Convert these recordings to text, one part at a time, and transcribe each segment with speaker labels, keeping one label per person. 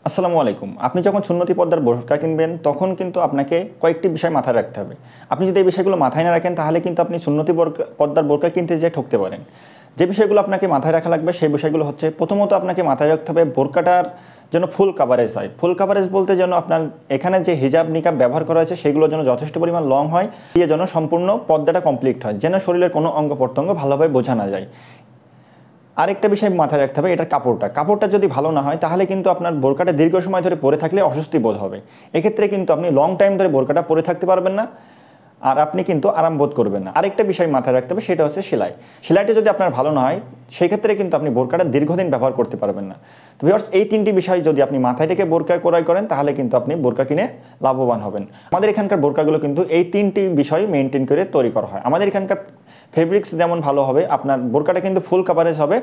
Speaker 1: আসসালামু আলাইকুম। আপনি যখন সুন্নতি পর্দার বোরকা কিনবেন তখন কিন্তু আপনাকে কয়েকটি বিষয় মাথায় রাখতে হবে। আপনি যদি এই বিষয়গুলো মাথায় না রাখেন তাহলে কিন্তু আপনি সুন্নতি পর্দার বোরকা কিনতে যেয়ে ঠকতে পারেন। যে বিষয়গুলো আপনাকে মাথায় রাখা লাগবে সেই বিষয়গুলো হচ্ছে, প্রথমত আপনাকে মাথায় রাখতে হবে বোরকাটার যেন ফুল কাভারেজ হয়। ফুল কাভারেজ বলতে যেন আপনার এখানে যে হিজাব নিকাব ব্যবহার করা হয়েছে সেগুলো যেন যথেষ্ট পরিমাণ লং হয়, দিয়ে যেন সম্পূর্ণ পর্দাটা কমপ্লিট হয়, যেন শরীরের কোনো অঙ্গ প্রত্যঙ্গ ভালোভাবে বোঝা না যায়। আরেকটা বিষয় মাথায় রাখতে হবে, এটার কাপড়টা যদি ভালো না হয় তাহলে কিন্তু আপনার বোরকাটা দীর্ঘ সময় ধরে পরে থাকলে অস্বস্তি বোধ হবে। এক্ষেত্রে কিন্তু আপনি লং টাইম ধরে বোরকাটা পরে থাকতে পারবেন না, আর আপনি কিন্তু আরাম বোধ করবেন না। আরেকটা বিষয় মাথায় রাখতে হবে, সেটা হচ্ছে সেলাইটা যদি আপনার ভালো না হয় সেক্ষেত্রে কিন্তু আপনি বোরকাটা দীর্ঘদিন ব্যবহার করতে পারবেন না। তো ভিউয়ার্স, এই তিনটি বিষয় যদি আপনি মাথায় রেখে বোরকা ক্রয় করেন তাহলে কিন্তু আপনি বোরকা কিনে লাভবান হবেন। আমাদের এখানকার বোরকাগুলো কিন্তু এই তিনটি বিষয় মেনটেন করে তৈরি করা হয়। আমাদের এখানকার ফেব্রিক্স যেমন ভালো হবে, আপনার বোরকাটা কিন্তু ফুল কাভারেজ হবে,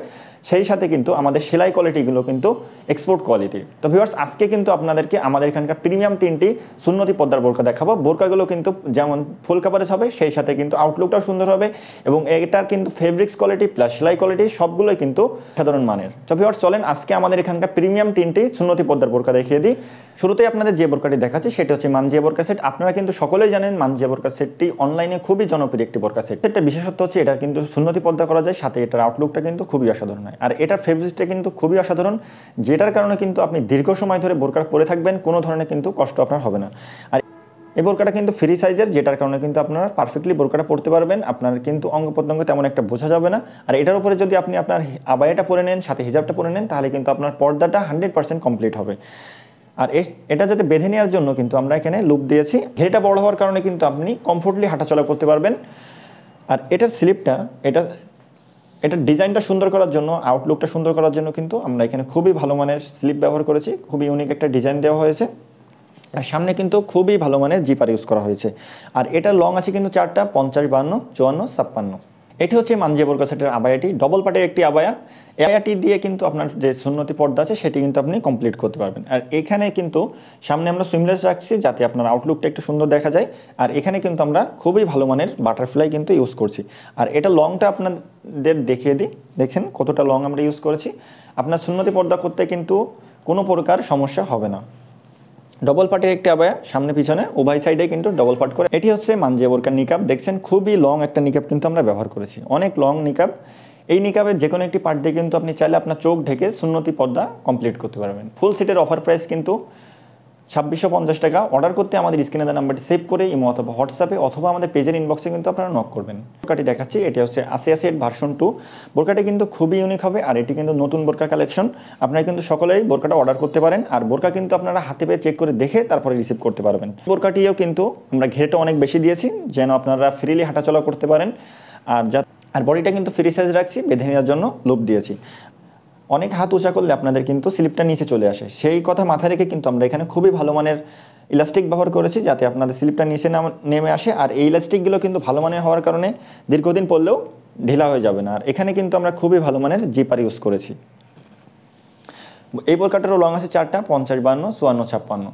Speaker 1: সেই সাথে কিন্তু আমাদের সেলাই কোয়ালিটিগুলো কিন্তু এক্সপোর্ট কোয়ালিটির। তো ভিউয়ার্স, আজকে কিন্তু আপনাদেরকে আমাদের এখানকার প্রিমিয়াম তিনটি সুন্নতি পর্দার বোরকা দেখাবো। বোরকাগুলো কিন্তু যেমন ফুল কাভারেজ হবে, সেই সাথে কিন্তু আউটলুকটাও সুন্দর হবে, এবং এটার কিন্তু ফেব্রিক্স কোয়ালিটি প্লাস সেলাই কোয়ালিটি সবগুলোই কিন্তু সাধারণ মানের। তো ভিউয়ার্স, চলেন আজকে আমাদের এখানকার প্রিমিয়াম তিনটি সুন্নতি পর্দার বোরকা দেখিয়ে দিই। শুরুতেই আপনাদের যে বোরকাটি দেখাচ্ছি সেটা হচ্ছে মানজিয়া বোরকা সেট। আপনারা কিন্তু সকলেই জানেন মানজিয়া বোরকা সেটটি অনলাইনে খুবই জনপ্রিয় একটি বোরকা সেট। এটা বিশেষত্ব হচ্ছে এটার কিন্তু সুন্নতি পর্দা করা যায়, সাথে এটার আউটলুকটা কিন্তু খুবই অসাধারণ হয়, আর এটার ফেব্রিক্সটা কিন্তু খুবই অসাধারণ, যেটার কারণে কিন্তু আপনি দীর্ঘ সময় ধরে বোরকা পরে থাকবেন, কোনো ধরনের কিন্তু কষ্ট আপনার হবে না। আর এই বোরকাটা কিন্তু ফ্রি সাইজের, যেটার কারণে কিন্তু আপনারা পারফেক্টলি বোরকাটা পরতে পারবেন, আপনার কিন্তু অঙ্গ প্রত্যঙ্গ তেমন একটা বোঝা যাবে না। আর এটার উপরে যদি আপনি আপনার আবায়াটা পরে নেন, সাথে হিজাবটা পরে নেন, তাহলে কিন্তু আপনার পর্দাটা 100% কমপ্লিট হবে। আর এটা যাতে বেঁধে নেওয়ার জন্য কিন্তু আমরা এখানে লুপ দিয়েছি। ঘেরটা বড় হওয়ার কারণে কিন্তু আপনি কমফোর্টলি হাঁটাচলা করতে পারবেন। আর এটার স্লিপটা, এটার ডিজাইনটা সুন্দর করার জন্য, আউটলুকটা সুন্দর করার জন্য কিন্তু আমরা এখানে খুবই ভালো মানের স্লিপ ব্যবহার করেছি, খুবই ইউনিক একটা ডিজাইন দেওয়া হয়েছে। আর সামনে কিন্তু খুবই ভালো মানের জিপার ইউজ করা হয়েছে। আর এটা লং আছে কিন্তু 4টা, 50, 52, 54, 56। এটি হচ্ছে মানজিয়া বোরকা সেটের আবায়াটি, ডবল পাটের একটি আবায়া। আবায়াটি দিয়ে কিন্তু আপনার যে সুন্নতি পর্দা আছে সেটি কিন্তু আপনি কমপ্লিট করতে পারবেন। আর এখানে কিন্তু সামনে আমরা সুইমলেস রাখছি যাতে আপনার আউটলুকটা একটু সুন্দর দেখা যায়। আর এখানে কিন্তু আমরা খুবই ভালো মানের বাটারফ্লাই কিন্তু ইউজ করছি। আর এটা লংটা আপনাদের দেখিয়ে দিই, দেখেন কতটা লং আমরা ইউজ করেছি। আপনার সুন্নতি পর্দা করতে কিন্তু কোনো প্রকার সমস্যা হবে না। ডবল পার্টের একটি আবায়া, সামনে পিছনে উভয় সাইডে কিন্তু ডবল পার্ট করে। এটি হচ্ছে মানজিয়া বোরকার নিকাব। দেখছেন খুবই লং একটা নিকাব কিন্তু আমরা ব্যবহার করেছি, অনেক লং নিকাব। এই নিকাবের যে কোনো একটি পার্ট দিয়ে কিন্তু আপনি চাইলে আপনার চোখ ঢেকে সুন্নতি পর্দা কমপ্লিট করতে পারবেন। ফুল সেটের অফার প্রাইস কিন্তু 2650 টাকা। অর্ডার করতে আমাদের স্ক্রিনে দেওয়া নাম্বারটি সেভ করে ইমো অথবা হোয়াটসঅ্যাপে অথবা আমাদের পেজের ইনবক্সে কিন্তু আপনারা নক করবেন। বোরকাটি দেখাচ্ছি, এটি হচ্ছে আসিয়া সেট ভার্সন 2। বোরকাটি কিন্তু খুবই ইউনিক হবে, আর এটি কিন্তু নতুন বোরকা কালেকশন। আপনারা কিন্তু সকলেই বোরকাটা অর্ডার করতে পারেন, আর বোরকা কিন্তু আপনারা হাতে পেয়ে চেক করে দেখে তারপরে রিসিভ করতে পারবেন। বোরকাটিও কিন্তু আমরা ঘেরটা অনেক বেশি দিয়েছি যেন আপনারা ফ্রিলি হাঁটাচলা করতে পারেন। আর বডিটা কিন্তু ফ্রি সাইজ রাখছি, বেঁধে নেওয়ার জন্য লুপ দিয়েছি। অনেক হাত উঁচা করলে আপনাদের কিন্তু স্লিপটা নিচে চলে আসে, সেই কথা মাথায় রেখে কিন্তু আমরা এখানে খুবই ভালো মানের ইলাস্টিক ব্যবহার করেছি যাতে আপনাদের স্লিপটা নিচে নেমে আসে। আর এই ইলাস্টিকগুলো কিন্তু ভালো মানের হওয়ার কারণে দীর্ঘদিন পরলেও ঢিলা হয়ে যাবে না। আর এখানে কিন্তু আমরা খুবই ভালো মানের জিপার ইউজ করেছি। এই বোরকাটারও লং আছে 4টা, 50, 52, 54, 56।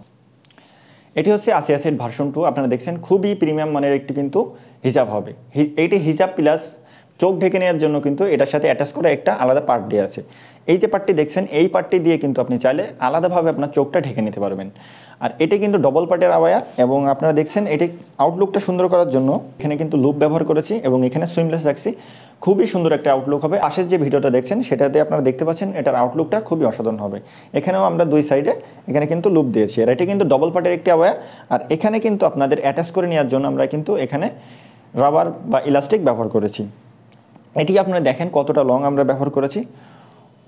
Speaker 1: এটি হচ্ছে আসিয়া সেট ভার্সন 2। আপনারা দেখছেন খুবই প্রিমিয়াম মানের একটি কিন্তু হিজাব হবে। এইটি হিজাব প্লাস চোখ ঢেকে নেওয়ার জন্য কিন্তু এটার সাথে অ্যাটাচ করা একটা আলাদা পার্ট দিয়ে আছে। এই যে পার্টটি দেখছেন, এই পার্টটি দিয়ে কিন্তু আপনি চাইলে আলাদাভাবে আপনার চোখটা ঢেকে নিতে পারবেন। আর এটি কিন্তু ডবল পার্টের আবায়া, এবং আপনারা দেখছেন এটি আউটলুকটা সুন্দর করার জন্য এখানে কিন্তু লুপ ব্যবহার করেছি এবং এখানে সুইমলেস রাখছি। খুবই সুন্দর একটা আউটলুক হবে। পাশের যে ভিডিওটা দেখছেন সেটাতে আপনারা দেখতে পাচ্ছেন এটার আউটলুকটা খুবই অসাধারণ হবে। এখানেও আমরা দুই সাইডে এখানে কিন্তু লুপ দিয়েছি। আর এটি কিন্তু ডবল পার্টের একটি আবায়া। আর এখানে কিন্তু আপনাদের অ্যাটাচ করে নেওয়ার জন্য আমরা কিন্তু এখানে রাবার বা ইলাস্টিক ব্যবহার করেছি। এটি আপনারা দেখেন কতটা লং আমরা ব্যবহার করেছি,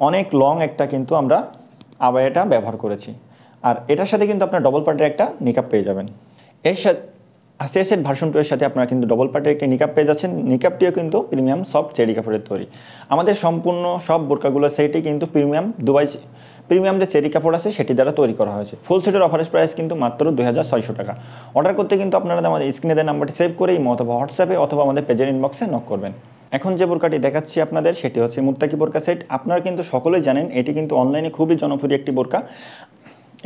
Speaker 1: অনেক লং একটা কিন্তু আমরা আবায়াটা ব্যবহার করেছি। আর এটার সাথে কিন্তু আপনার ডবল পার্টের একটা নিকাব পেয়ে যাবেন। এর সাথে আসিয়া সেট ভার্সন 2 এর সাথে আপনারা কিন্তু ডবল পার্টের একটি নিকাব পেয়ে যাচ্ছেন। নিকাবটিও কিন্তু প্রিমিয়াম সফট চেরি কাপড়ের তৈরি। আমাদের সম্পূর্ণ সব বোরকাগুলো সেটই কিন্তু প্রিমিয়াম যে চেরি কাপড় আছে সেটি দ্বারা তৈরি করা হয়েছে। ফুল সেটের অফারেজ প্রাইস কিন্তু মাত্র 2600 টাকা। অর্ডার করতে কিন্তু আপনারা আমাদের স্ক্রিনে দেওয়া নাম্বারটি সেভ করে ইমো অথবা হোয়াটসঅ্যাপে অথবা আমাদের পেজের ইনবক্সে নক করবেন। এখন যে বোরকাটি দেখাচ্ছি আপনাদের সেটি হচ্ছে মুত্তাকি বোরকা সেট। আপনারা কিন্তু সকলেই জানেন এটি কিন্তু অনলাইনে খুবই জনপ্রিয় একটি বোরকা।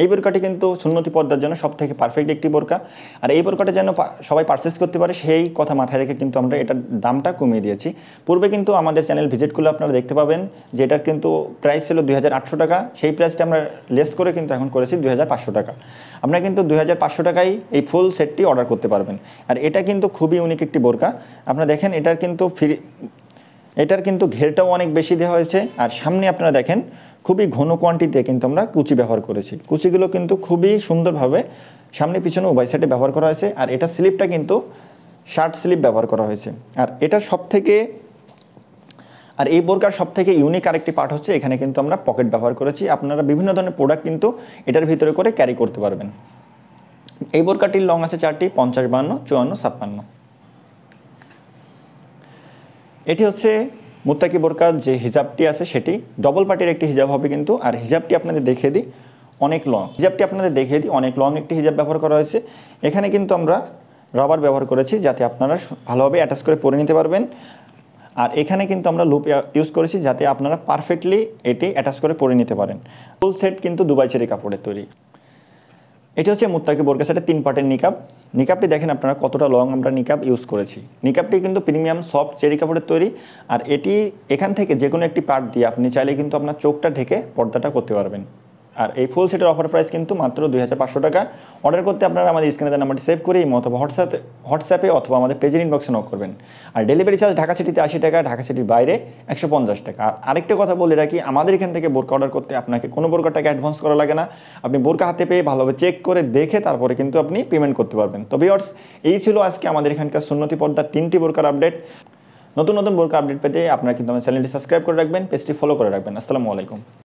Speaker 1: এই বোরকাটি কিন্তু সুন্নতি পর্দার জন্য সবথেকে পারফেক্ট একটি বোরকা। আর এই বোরকাটা যেন সবাই পারচেস করতে পারে সেই কথা মাথায় রেখে কিন্তু আমরা এটার দামটা কমিয়ে দিয়েছি। পূর্বে কিন্তু আমাদের চ্যানেল ভিজিট করলে আপনারা দেখতে পাবেন যে এটার কিন্তু প্রাইস ছিল 2800 টাকা, সেই প্রাইসটা আমরা লেস করে কিন্তু এখন করেছি 2500 টাকা। আপনারা কিন্তু 2500 টাকায় এই ফুল সেটটি অর্ডার করতে পারবেন। আর এটা কিন্তু খুবই ইউনিক একটি বোরকা। আপনারা দেখেন এটার কিন্তু ঘেরটাও অনেক বেশি দেওয়া হয়েছে। আর সামনে আপনারা দেখেন খুবই ঘন কোয়ান্টিটিতে কিন্তু আমরা কুচি ব্যবহার করেছি। কুচিগুলো কিন্তু খুবই সুন্দরভাবে সামনে পিছনে উভয় সাইডে ব্যবহার করা হয়েছে। আর এটা স্লিপটা কিন্তু শার্ট স্লিপ ব্যবহার করা হয়েছে। আর এই বোরকার সবথেকে ইউনিক আরেকটি পার্ট হচ্ছে এখানে কিন্তু আমরা পকেট ব্যবহার করেছি। আপনারা বিভিন্ন ধরনের প্রোডাক্ট কিন্তু এটার ভিতরে করে ক্যারি করতে পারবেন। এই বোরকাটির লং আছে 4টি, 50, 52, 54, 56। এটি হচ্ছে মুত্তাকি বোরকার যে হিজাবটি আছে সেটি ডবল পার্টির একটি হিজাব হবে কিন্তু। আর হিজাবটি আপনাদের দেখিয়ে দিই অনেক লং একটি হিজাব ব্যবহার করা হয়েছে। এখানে কিন্তু আমরা রাবার ব্যবহার করেছি যাতে আপনারা ভালোভাবে অ্যাটাচ করে পরে নিতে পারবেন। আর এখানে কিন্তু আমরা লুপ ইউজ করেছি যাতে আপনারা পারফেক্টলি এটি অ্যাটাচ করে পরে নিতে পারেন। ফুল সেট কিন্তু দুবাই চেরি কাপড়ের তৈরি। এটি হচ্ছে মুত্তাকি বোরকা সেটের 3 পার্টের নিকাব। নিকাবটি দেখেন আপনারা কতটা লং আমরা নিকাব ইউজ করেছি। নিকাবটি কিন্তু প্রিমিয়াম সফট চেরি কাপড়ের তৈরি। আর এটি এখান থেকে যে কোনো একটি পার্ট দিয়ে আপনি চাইলে কিন্তু আপনার চোখটা ঢেকে পর্দাটা করতে পারবেন। আর এই ফুল সেটের অফার প্রাইস কিন্তু মাত্র 2500 টাকা। অর্ডার করতে আপনারা আমাদের স্ক্রিনে নাম্বারটি সেভ করে অথবা হোয়াটসঅ্যাপে অথবা আমাদের পেজের ইনবক্সে নক করবেন। আর ডেলিভারি চার্জ ঢাকা সিটিতে 80 টাকা, ঢাকা সিটির বাইরে 150 টাকা। আর আরেকটা কথা বলে রাখি, আমাদের এখান থেকে বোরকা অর্ডার করতে আপনাকে কোনো বোরকা টাকা অ্যাডভান্স করা লাগে না। আপনি বোরকা হাতে পেয়ে ভালোভাবে চেক করে দেখে তারপরে কিন্তু আপনি পেমেন্ট করতে পারবেন। তো ভিউয়ার্স, এই ছিল আজকে আমাদের এখানকার সুন্নতি পর্দার 3টি বোরকার আপডেট। নতুন বোরকা আপডেট পেতে আপনারা কিন্তু আমাদের চ্যানেলটি সাবস্ক্রাইব করে রাখবেন, পেজটি ফলো করে রাখবেন। আসসালামু আলাইকুম।